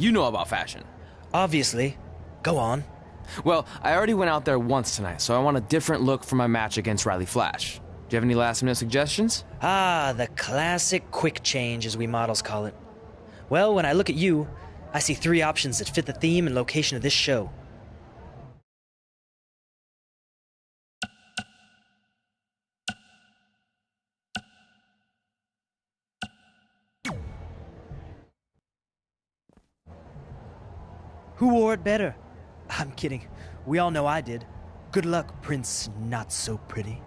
You know about fashion. Obviously. Go on. Well, I already went out there once tonight, so I want a different look for my match against Riley Flash. Do you have any last-minute suggestions? Ah, the classic quick change, as we models call it. Well, when I look at you, I see 3 options that fit the theme and location of this show. Who wore it better? I'm kidding. We all know I did. Good luck, Prince Not So Pretty.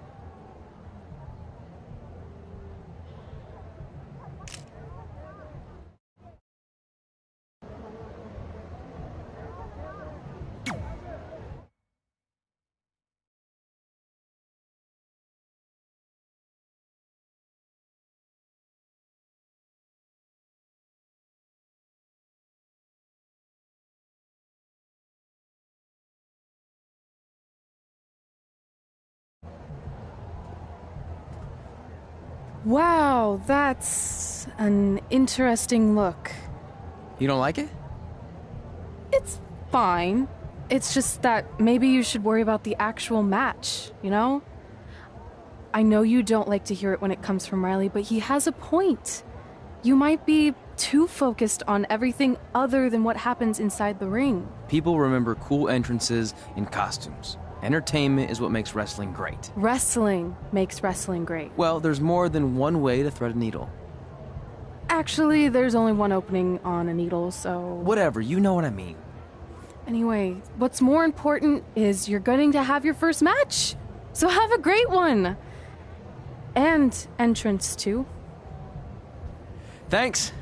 Wow, that's an interesting look. You don't like it? It's fine. It's just that maybe you should worry about the actual match, you know? I know you don't like to hear it when it comes from Riley, but he has a point. You might be too focused on everything other than what happens inside the ring. People remember cool entrances and costumes. Entertainment is what makes wrestling great. Wrestling makes wrestling great. Well, there's more than one way to thread a needle. Actually, there's only one opening on a needle, so... Whatever, you know what I mean. Anyway, what's more important is you're going to have your first match. So have a great one. And entrance, too. Thanks.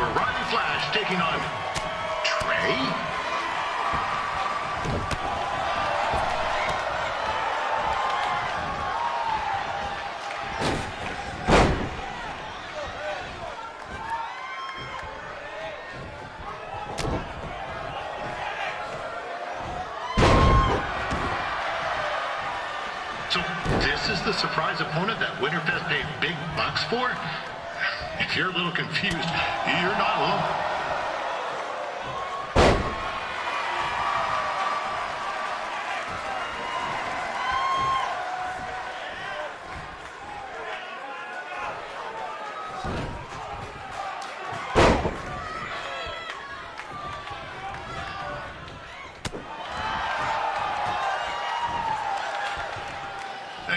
Riley Flash taking on Trey? So this is the surprise opponent that Winterfest paid big bucks for? If you're a little confused, you're not alone.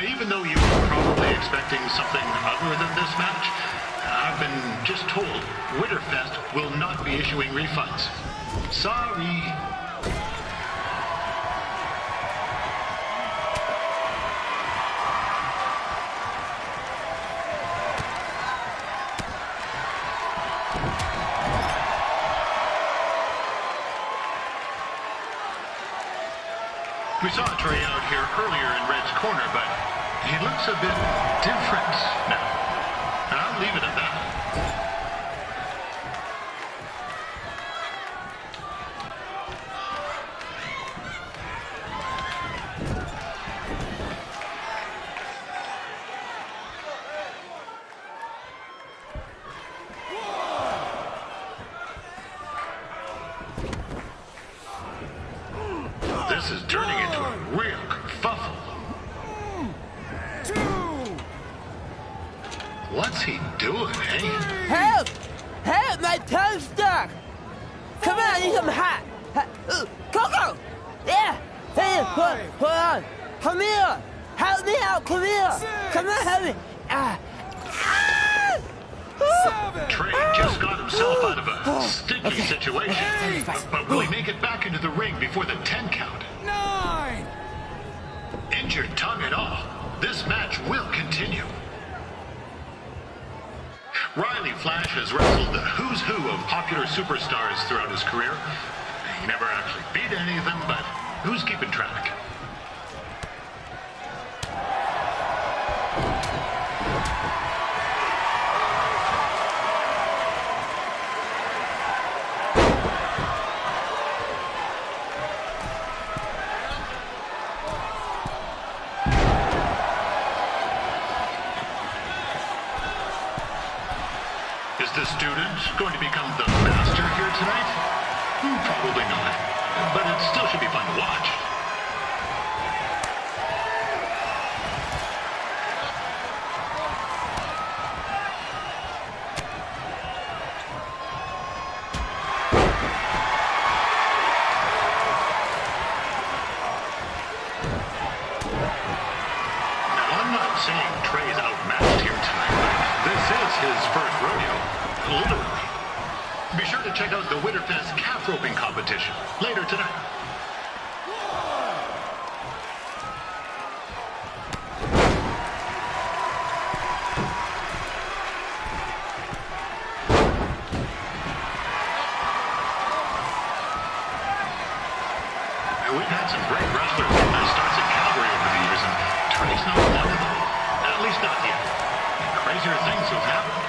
Even though you were probably expecting something other than this match, I've been just told Winterfest will not be issuing refunds. Sorry. We saw Trey out here earlier in Red's corner, but he looks a bit different now. And I'll leave it at that. This is turning into a real kerfuffle. What's he doing, eh? Help! Help! My tongue's stuck! Come on, I need some hot! Coco! Yeah! Hey, hold on! Come here! Help me out! Come here! Come on, help me! Trey just got himself out of a sticky situation. But will he make it back into the ring before the 10 count? 9! Injured tongue and all, this match will continue. Riley Flash has wrestled the who's who of popular superstars throughout his career. He never actually beat any of them, but who's keeping track? Is the student going to become the master here tonight? Probably not. But it still should be fun to watch. Now, I'm not saying Trey's outmatched here tonight, but this is his first rodeo. Literally. Be sure to check out the Winterfest calf roping competition later tonight. We've had some great wrestlers from the starts at Calgary over the years, and Trey's not one of them. At least not yet. Crazier things have happened.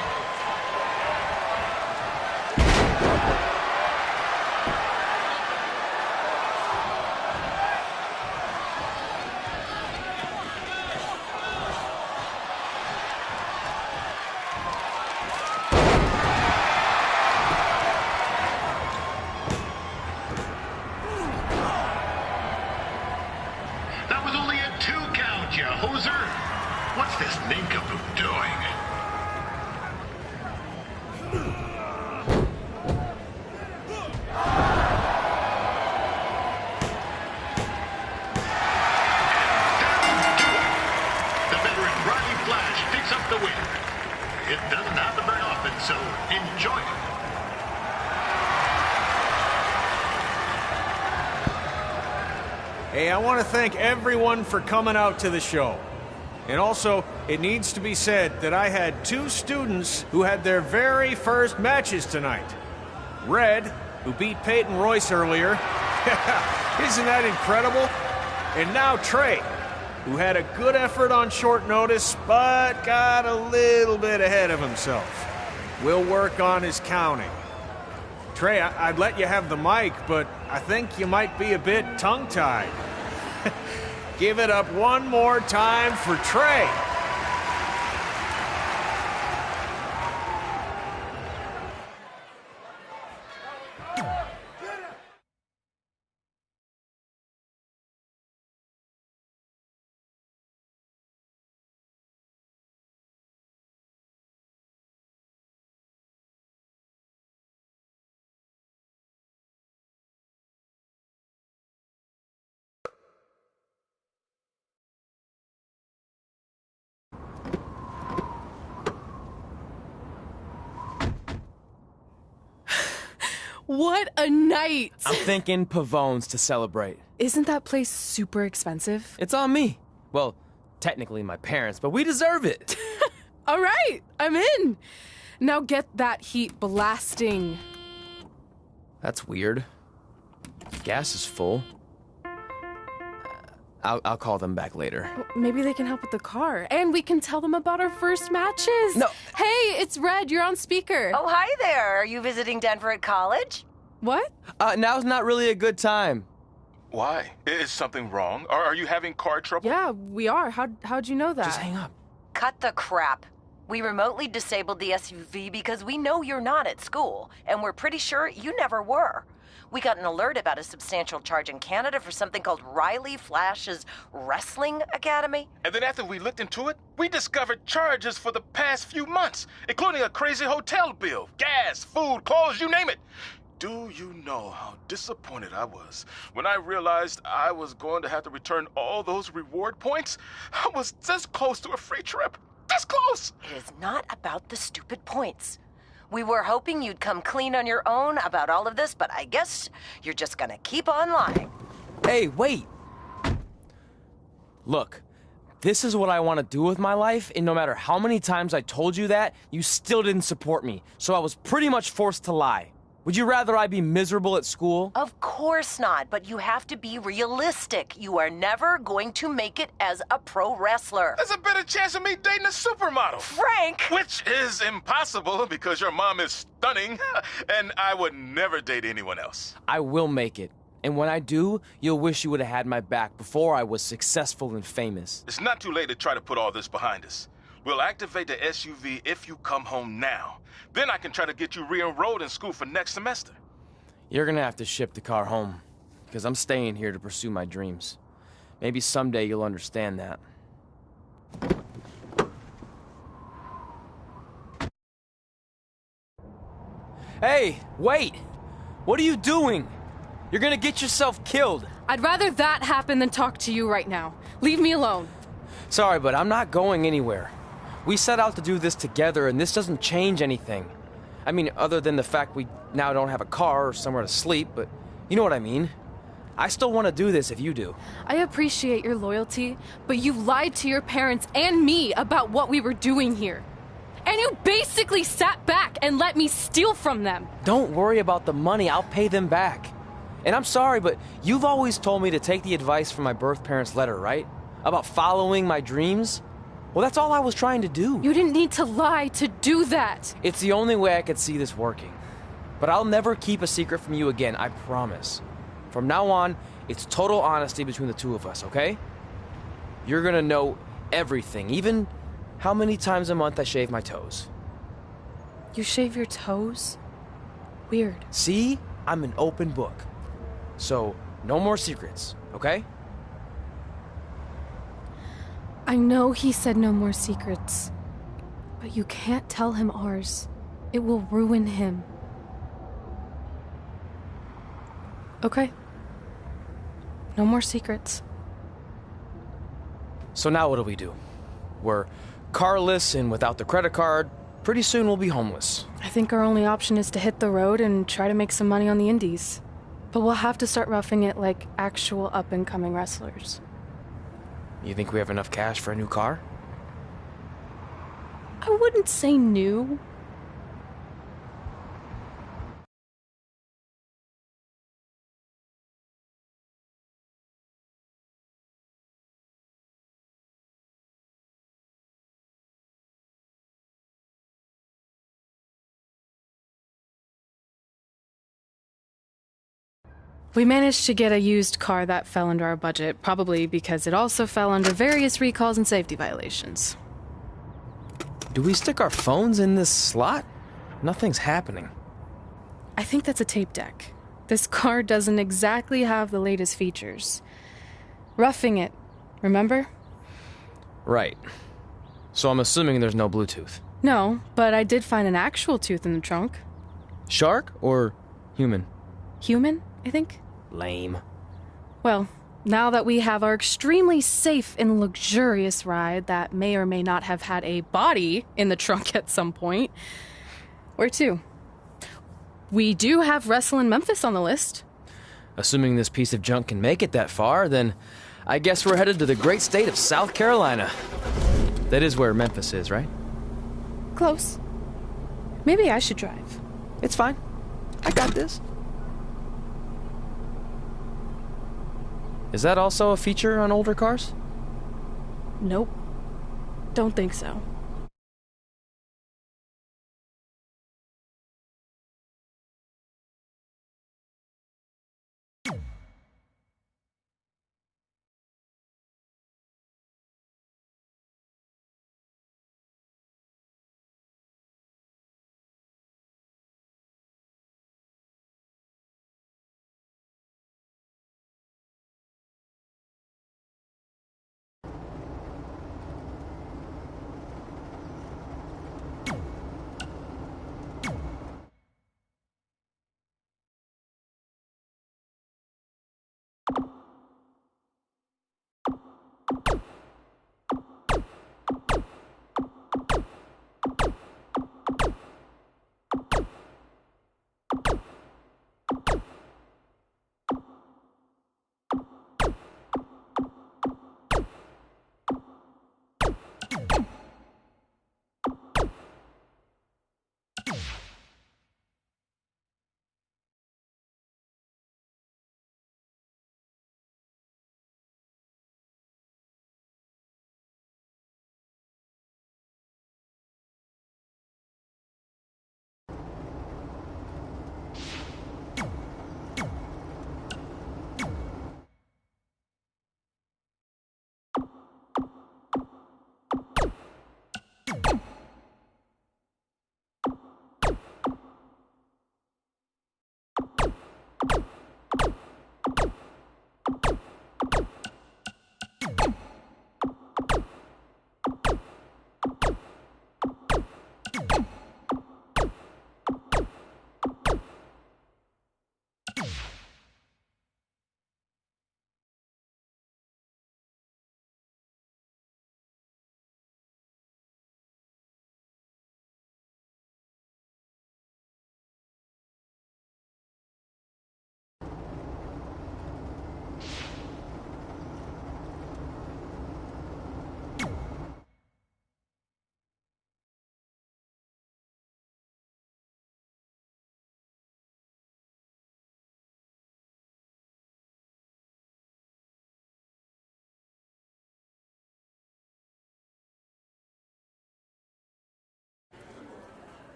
That was only a 2 count, you hoser. What's this nincompoop doing? The veteran Riley Flash picks up the win. It doesn't happen very often, so enjoy it. Hey, I want to thank everyone for coming out to the show. And also, it needs to be said that I had 2 students who had their very first matches tonight. Red, who beat Peyton Royce earlier. Isn't that incredible? And now Trey, who had a good effort on short notice, but got a little bit ahead of himself. We'll work on his counting. Trey, I'd let you have the mic, but I think you might be a bit tongue-tied. Give it up one more time for Trey. What a night! I'm thinking Pavone's to celebrate. Isn't that place super expensive? It's on me. Well, technically my parents, but we deserve it. All right, I'm in. Now get that heat blasting. That's weird. Gas is full. I'll call them back later. Maybe they can help with the car, and we can tell them about our first matches. No. Hey, it's Red. You're on speaker. Oh, hi there. Are you visiting Denver at college? What? Now's not really a good time. Why? Is something wrong? Are you having car trouble? Yeah, we are. How'd you know that? Just hang up. Cut the crap. We remotely disabled the SUV because we know you're not at school, and we're pretty sure you never were. We got an alert about a substantial charge in Canada for something called Riley Flash's Wrestling Academy. And then after we looked into it, we discovered charges for the past few months, including a crazy hotel bill, gas, food, clothes, you name it. Do you know how disappointed I was when I realized I was going to have to return all those reward points? I was this close to a free trip. This close! It is not about the stupid points. We were hoping you'd come clean on your own about all of this, but I guess you're just gonna keep on lying. Hey, wait! Look, this is what I want to do with my life, and no matter how many times I told you that, you still didn't support me, so I was pretty much forced to lie. Would you rather I be miserable at school? Of course not, but you have to be realistic. You are never going to make it as a pro wrestler. There's a better chance of me dating a supermodel. Frank! Which is impossible because your mom is stunning, and I would never date anyone else. I will make it. And when I do, you'll wish you would have had my back before I was successful and famous. It's not too late to try to put all this behind us. We'll activate the SUV if you come home now. Then I can try to get you re-enrolled in school for next semester. You're gonna have to ship the car home, because I'm staying here to pursue my dreams. Maybe someday you'll understand that. Hey, wait! What are you doing? You're gonna get yourself killed. I'd rather that happen than talk to you right now. Leave me alone. Sorry, but I'm not going anywhere. We set out to do this together, and this doesn't change anything. I mean, other than the fact we now don't have a car or somewhere to sleep, but you know what I mean. I still want to do this if you do. I appreciate your loyalty, but you lied to your parents and me about what we were doing here. And you basically sat back and let me steal from them. Don't worry about the money, I'll pay them back. And I'm sorry, but you've always told me to take the advice from my birth parents' letter, right? About following my dreams? Well, that's all I was trying to do. You didn't need to lie to do that. It's the only way I could see this working. But I'll never keep a secret from you again, I promise. From now on, it's total honesty between the two of us, okay? You're gonna know everything, even how many times a month I shave my toes. You shave your toes? Weird. See? I'm an open book. So, no more secrets, okay? I know he said no more secrets, but you can't tell him ours. It will ruin him. Okay. No more secrets. So now what do we do? We're carless and without the credit card. Pretty soon we'll be homeless. I think our only option is to hit the road and try to make some money on the indies. But we'll have to start roughing it like actual up-and-coming wrestlers. You think we have enough cash for a new car? I wouldn't say new. We managed to get a used car that fell under our budget, probably because it also fell under various recalls and safety violations. Do we stick our phones in this slot? Nothing's happening. I think that's a tape deck. This car doesn't exactly have the latest features. Roughing it, remember? Right. So I'm assuming there's no Bluetooth. No, but I did find an actual tooth in the trunk. Shark or human? Human, I think. Lame. Well, now that we have our extremely safe and luxurious ride that may or may not have had a body in the trunk at some point, where to? We do have Wrestle in Memphis on the list. Assuming this piece of junk can make it that far, then I guess we're headed to the great state of South Carolina. That is where Memphis is, right? Close. Maybe I should drive. It's fine. I got this. Is that also a feature on older cars? Nope. Don't think so.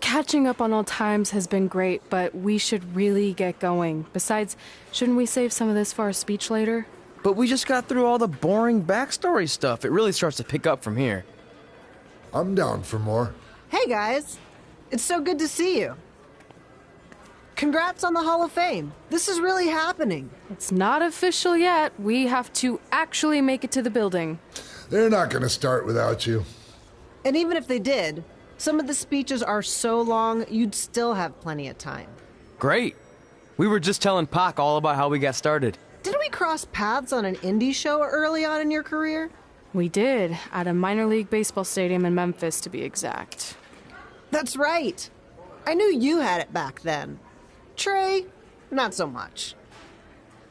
Catching up on old times has been great, but we should really get going. Besides, shouldn't we save some of this for our speech later? But we just got through all the boring backstory stuff. It really starts to pick up from here. I'm down for more. Hey guys, it's so good to see you. Congrats on the Hall of Fame. This is really happening. It's not official yet. We have to actually make it to the building. They're not going to start without you. And even if they did, some of the speeches are so long, you'd still have plenty of time. Great. We were just telling Pac all about how we got started. Didn't we cross paths on an indie show early on in your career? We did, at a minor league baseball stadium in Memphis, to be exact. That's right. I knew you had it back then. Trey, not so much.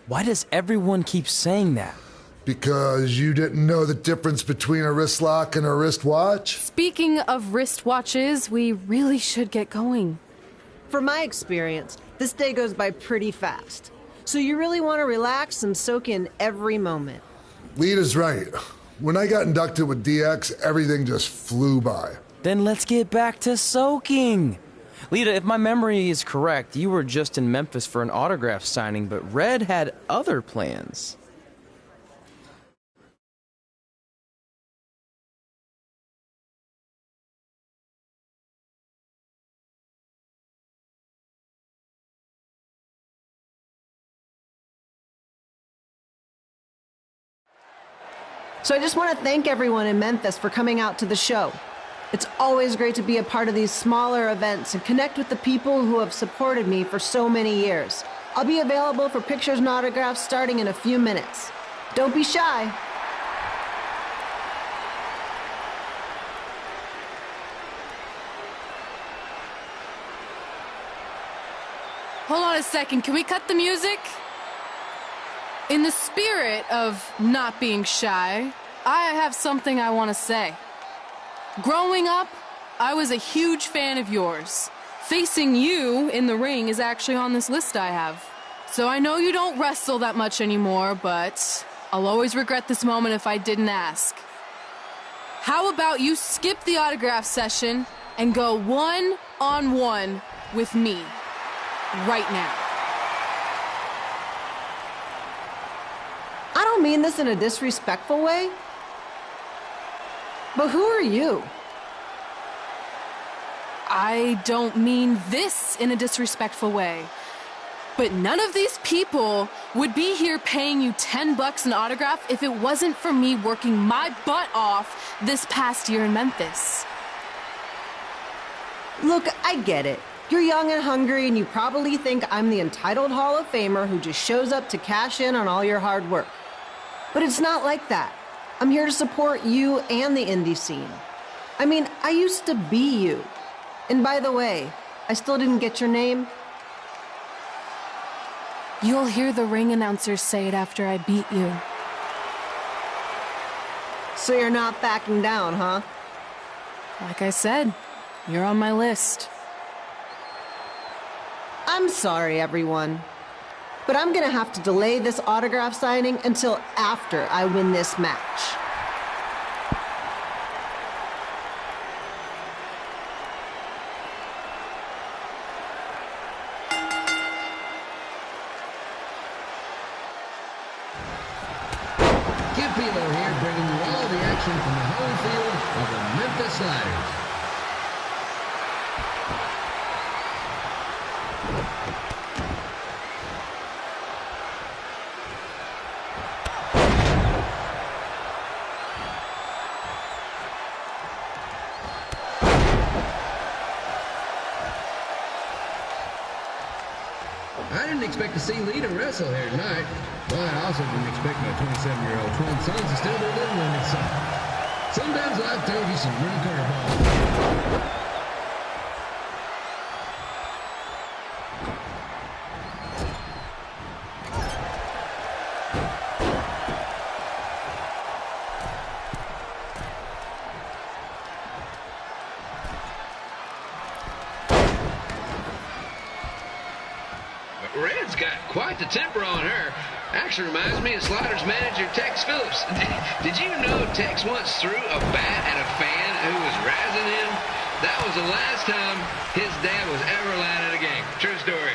Why does everyone keep saying that? Because you didn't know the difference between a wrist lock and a wristwatch? Speaking of wristwatches, we really should get going. From my experience, this day goes by pretty fast. So you really want to relax and soak in every moment. Lita's right. When I got inducted with DX, everything just flew by. Then let's get back to soaking. Lita, if my memory is correct, you were just in Memphis for an autograph signing, but Red had other plans. So I just want to thank everyone in Memphis for coming out to the show. It's always great to be a part of these smaller events and connect with the people who have supported me for so many years. I'll be available for pictures and autographs starting in a few minutes. Don't be shy. Hold on a second, can we cut the music? In the spirit of not being shy, I have something I want to say. Growing up, I was a huge fan of yours. Facing you in the ring is actually on this list I have. So I know you don't wrestle that much anymore, but I'll always regret this moment if I didn't ask. How about you skip the autograph session and go one-on-one with me right now? I don't mean this in a disrespectful way, but who are you? I don't mean this in a disrespectful way, but none of these people would be here paying you $10 an autograph if it wasn't for me working my butt off this past year in Memphis. Look, I get it. You're young and hungry, and you probably think I'm the entitled Hall of Famer who just shows up to cash in on all your hard work. But it's not like that. I'm here to support you and the indie scene. I mean, I used to be you. And by the way, I still didn't get your name. You'll hear the ring announcers say it after I beat you. So you're not backing down, huh? Like I said, you're on my list. I'm sorry, everyone. But I'm gonna have to delay this autograph signing until after I win this match. Kip Pilo here, bringing you all the action from the home field of the Memphis Sliders. I didn't expect to see Lita wrestle here tonight, but I also didn't expect my 27-year-old twin sons to still be living with me, so sometimes life throws you some real curveballs. Red's got quite the temper on her. Actually reminds me of Sliders manager Tex Phillips. Did you know Tex once threw a bat at a fan who was razzing him? That was the last time his dad was ever allowed at a game. True story.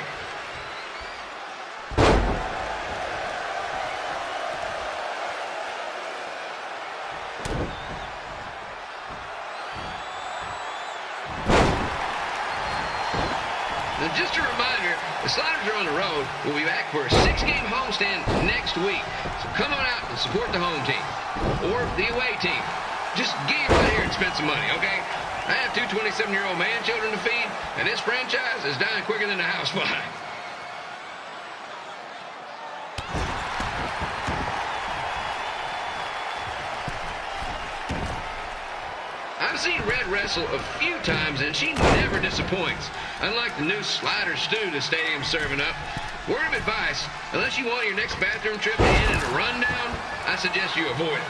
Now, just a reminder, the Sliders are on the road. We'll be back for a 6-game homestand next week. So come on out and support the home team or the away team. Just get right here and spend some money, okay? I have 2 27-year-old man children to feed, and this franchise is dying quicker than a house fly. I've seen Red wrestle a few times, and she never disappoints. Unlike the new slider stew the stadium's serving up. Word of advice, unless you want your next bathroom trip to end in a rundown, I suggest you avoid it.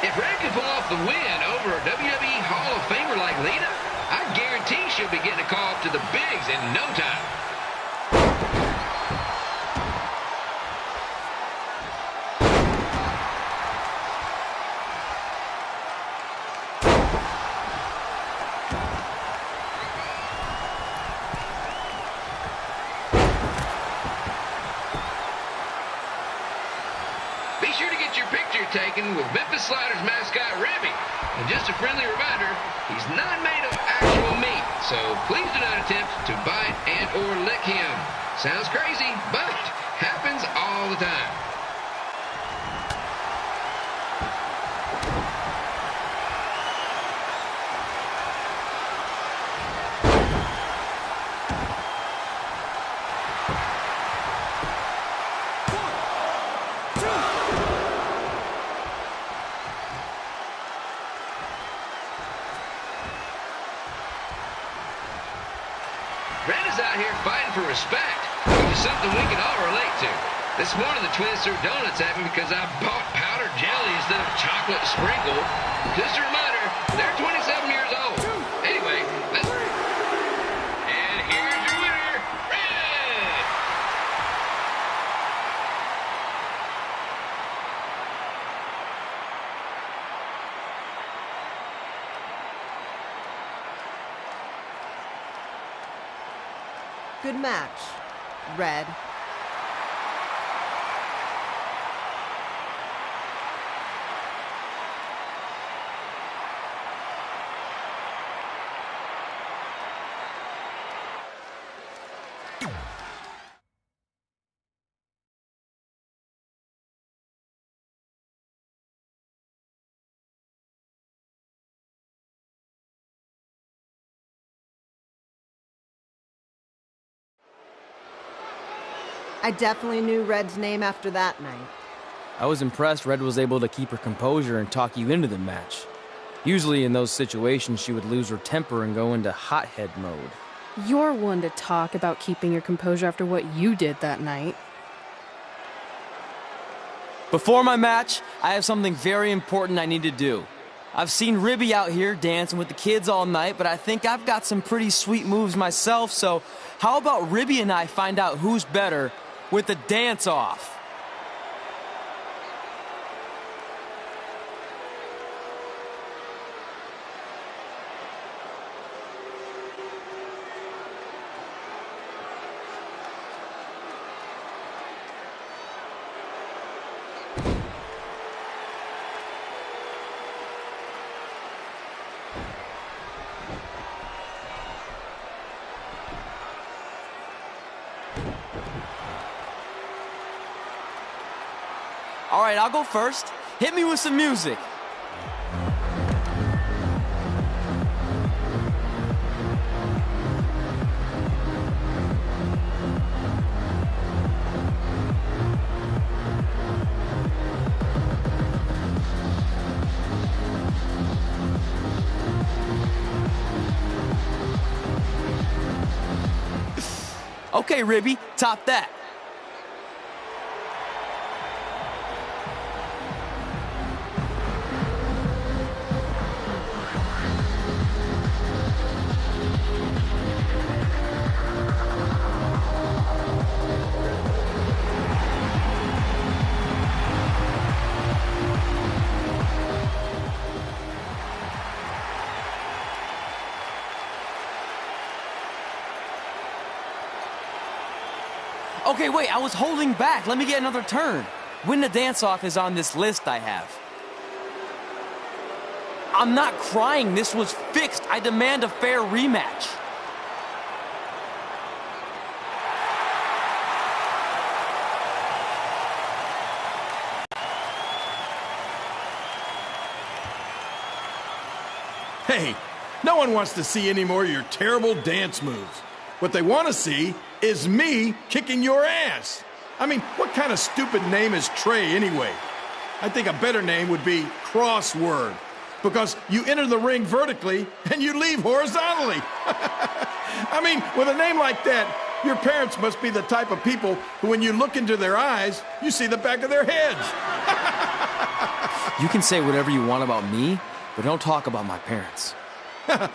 If Red can pull off the win over a WWE Hall of Famer like Lita, I guarantee she'll be getting a call up to the bigs in no time. Be sure to get your picture taken with Memphis Sliders mascot Ribby. And just a friendly reminder, he's not made of actual meat, so please do not attempt to bite and or lick him. Sounds crazy, but happens all the time. Red is out here fighting for respect, which is something we can all relate to. This morning the twins threw donuts at me because I bought powdered jelly instead of chocolate sprinkle. Just a reminder, they're 27 years old. Anyway, let's... And here's your winner, Red! Good match, Red. I definitely knew Red's name after that night. I was impressed Red was able to keep her composure and talk you into the match. Usually in those situations, she would lose her temper and go into hothead mode. You're one to talk about keeping your composure after what you did that night. Before my match, I have something very important I need to do. I've seen Ribby out here dancing with the kids all night, but I think I've got some pretty sweet moves myself, so how about Ribby and I find out who's better with the dance-off? All right, I'll go first. Hit me with some music. Okay, Ribby, top that. Okay, wait, I was holding back. Let me get another turn. Win the dance-off is on this list I have. I'm not crying. This was fixed. I demand a fair rematch. Hey, no one wants to see any more of your terrible dance moves. What they want to see is me kicking your ass. I mean, what kind of stupid name is Trey anyway? I think a better name would be Crossword, because you enter the ring vertically and you leave horizontally. I mean, with a name like that, your parents must be the type of people who, when you look into their eyes, you see the back of their heads. You can say whatever you want about me, but don't talk about my parents.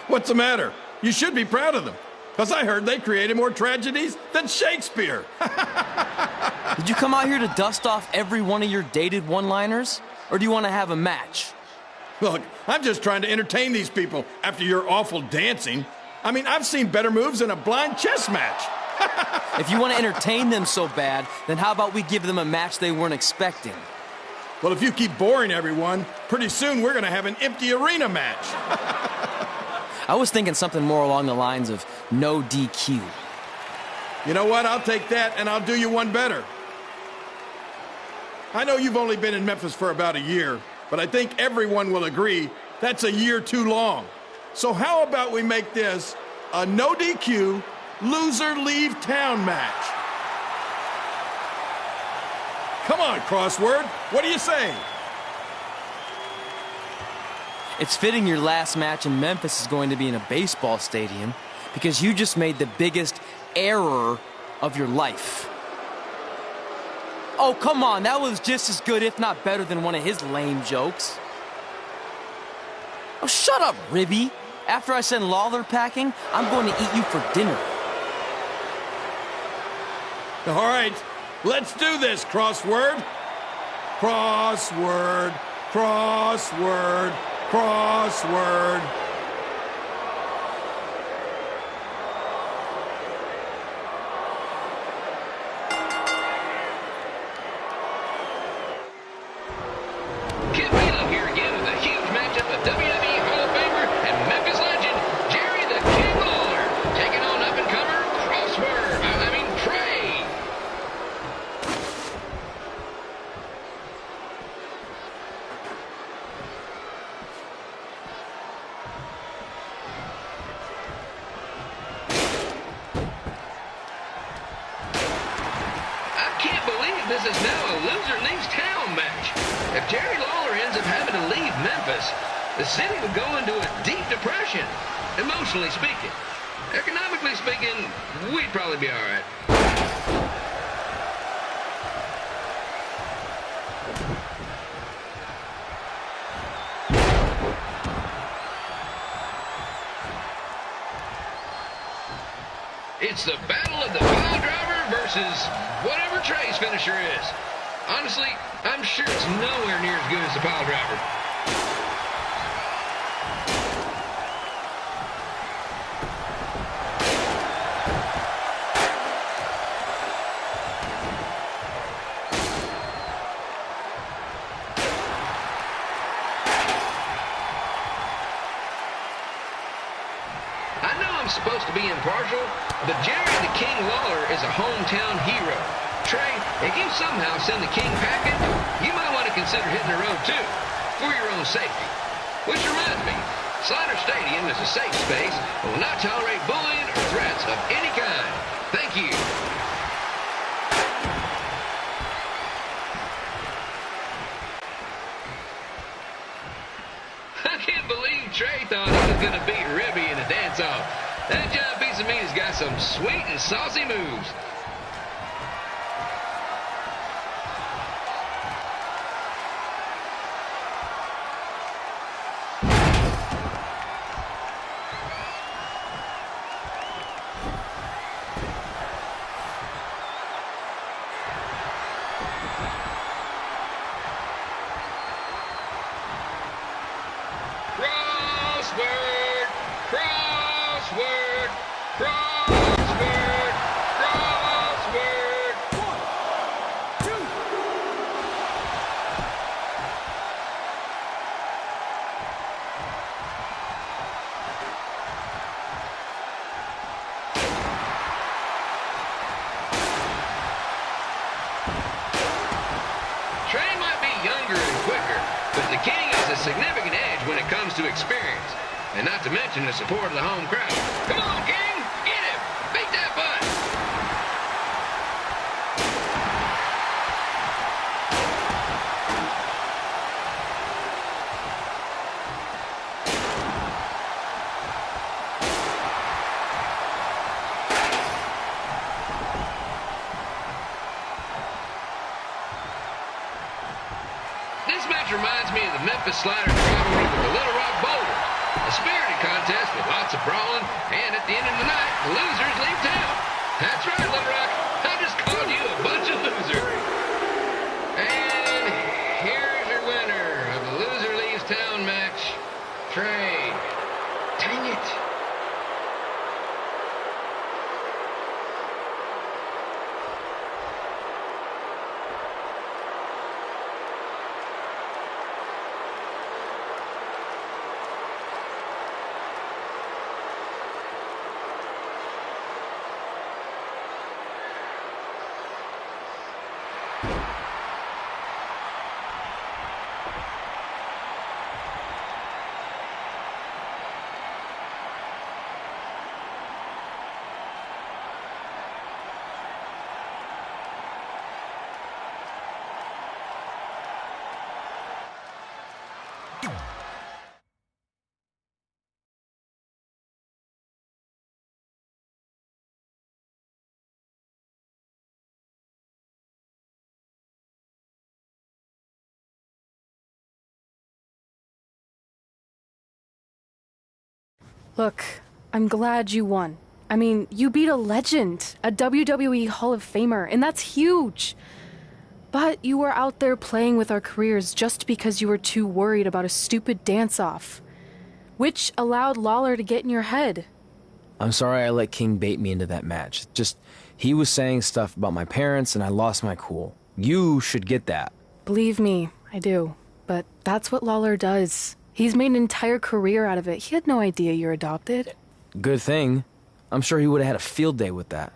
What's the matter? You should be proud of them, because I heard they created more tragedies than Shakespeare. Did you come out here to dust off every one of your dated one-liners? Or do you want to have a match? Look, I'm just trying to entertain these people after your awful dancing. I mean, I've seen better moves in a blind chess match. If you want to entertain them so bad, then how about we give them a match they weren't expecting? Well, if you keep boring everyone, pretty soon we're going to have an empty arena match. I was thinking something more along the lines of no DQ. You know what? I'll take that, and I'll do you one better. I know you've only been in Memphis for about a year, but I think everyone will agree that's a year too long. So how about we make this a no DQ, loser leave town match? Come on, Crossword. What do you say? It's fitting your last match in Memphis is going to be in a baseball stadium because you just made the biggest error of your life. Oh, come on. That was just as good, if not better, than one of his lame jokes. Oh, shut up, Ribby. After I send Lawler packing, I'm going to eat you for dinner. All right, let's do this, Crossword. Crossword, crossword, crossword. Kid Balaam here again with a huge matchup of WWE Hall of Famer and Memphis legend Jerry the King Lawler taking on up-and-comer Trey. I can't believe this is now a loser leaves town match. If Jerry Lawler ends up having to leave Memphis, the city would go into a deep depression, emotionally speaking. Economically speaking, we'd probably be all right. It's the battle of the pile driver versus whatever Trey's finisher is. Honestly, I'm sure it's nowhere near as good as the pile driver. I know I'm supposed to be impartial, but Jerry the King Lawler is a hometown hero. Trey, if you somehow send the King packing, you might want to consider hitting the road too, for your own safety. Which reminds me, Slaughter Stadium is a safe space and will not tolerate bullying or threats of any kind. Thank you. I can't believe Trey thought he was going to beat Ribby in a dance-off. That giant piece of meat has got some sweet and saucy moves. Crossword, crossword, crossword, crossword. 1, 2. Trey might be younger and quicker, but the King has a significant edge when it comes to experience, and not to mention the support of the home crowd. Come on, King! Get him! Beat that butt! Memphis Sliders rivalry with the Little Rock Boulders. A spirited contest with lots of brawling, and at the end of the night, the losers leave town. That's right, Little Rock. I just called you a bunch of losers. And here's your winner of the Loser Leaves Town match, Trey. Dang it. Look, I'm glad you won. I mean, you beat a legend, a WWE Hall of Famer, and that's huge. But you were out there playing with our careers just because you were too worried about a stupid dance-off, which allowed Lawler to get in your head. I'm sorry I let King bait me into that match. Just, he was saying stuff about my parents and I lost my cool. You should get that. Believe me, I do. But that's what Lawler does. He's made an entire career out of it. He had no idea you're adopted. Good thing. I'm sure he would have had a field day with that.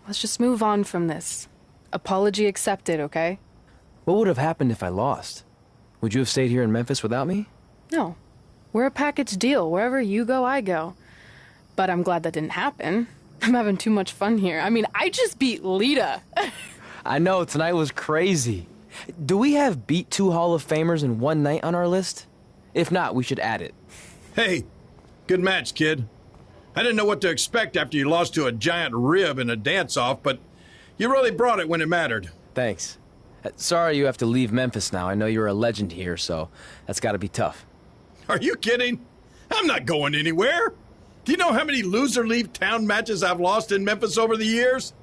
Let's just move on from this. Apology accepted, okay? What would have happened if I lost? Would you have stayed here in Memphis without me? No. We're a package deal. Wherever you go, I go. But I'm glad that didn't happen. I'm having too much fun here. I mean, I just beat Lita. I know, tonight was crazy. Do we have beat 2 Hall of Famers in one night on our list? If not, we should add it. Hey, good match, kid. I didn't know what to expect after you lost to a giant rib in a dance-off, but you really brought it when it mattered. Thanks. Sorry you have to leave Memphis now. I know you're a legend here, so that's gotta be tough. Are you kidding? I'm not going anywhere. Do you know how many loser leave town matches I've lost in Memphis over the years?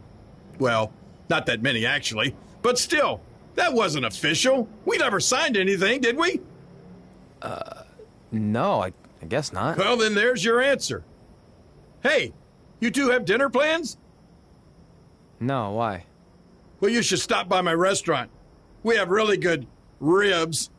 Well, not that many, actually. But still, that wasn't official. We never signed anything, did we? No, I guess not. Well, then there's your answer. Hey, you two have dinner plans? No, why? Well, you should stop by my restaurant. We have really good ribs.